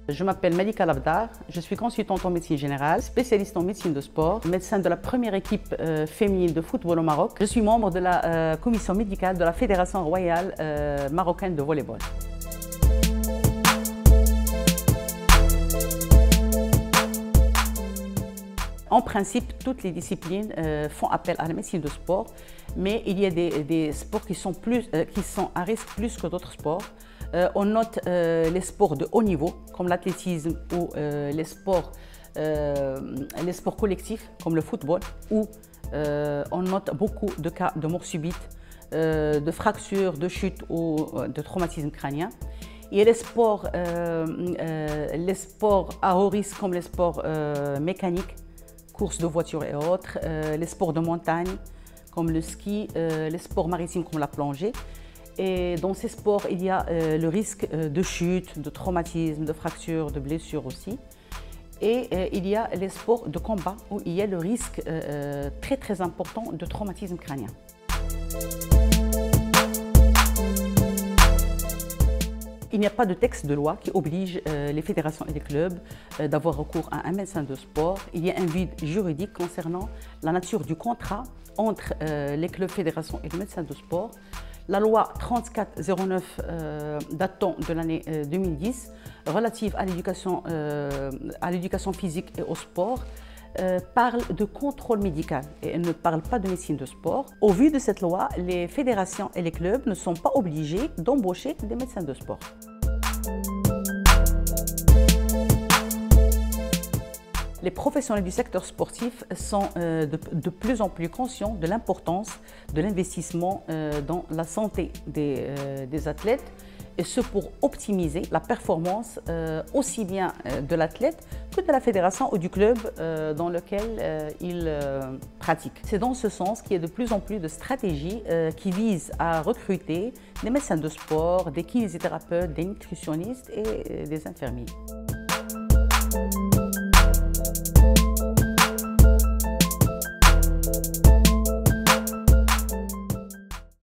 Je m'appelle Malika Labdar, je suis consultante en médecine générale, spécialiste en médecine de sport, médecin de la première équipe féminine de football au Maroc. Je suis membre de la commission médicale de la Fédération royale marocaine de volleyball. En principe, toutes les disciplines font appel à la médecine de sport, mais il y a des sports qui sont à risque plus que d'autres sports. On note les sports de haut niveau, comme l'athlétisme ou les sports collectifs, comme le football, où on note beaucoup de cas de mort subite, de fractures, de chutes ou de traumatisme crânien. Il y a les sports à haut risque, comme les sports mécaniques, courses de voitures et autres, les sports de montagne comme le ski, les sports maritimes comme la plongée. Et dans ces sports, il y a le risque de chute, de traumatisme, de fracture, de blessure aussi. Et il y a les sports de combat où il y a le risque très important de traumatisme crânien. Il n'y a pas de texte de loi qui oblige les fédérations et les clubs d'avoir recours à un médecin de sport. Il y a un vide juridique concernant la nature du contrat entre les clubs, fédérations et le médecin de sport. La loi 3409 datant de l'année 2010 relative à l'éducation physique et au sport parle de contrôle médical et elle ne parle pas de médecine de sport. Au vu de cette loi, les fédérations et les clubs ne sont pas obligés d'embaucher des médecins de sport. Les professionnels du secteur sportif sont de plus en plus conscients de l'importance de l'investissement dans la santé des athlètes, et ce pour optimiser la performance aussi bien de l'athlète que de la fédération ou du club dans lequel il pratique. C'est dans ce sens qu'il y a de plus en plus de stratégies qui visent à recruter des médecins de sport, des kinésithérapeutes, des nutritionnistes et des infirmiers.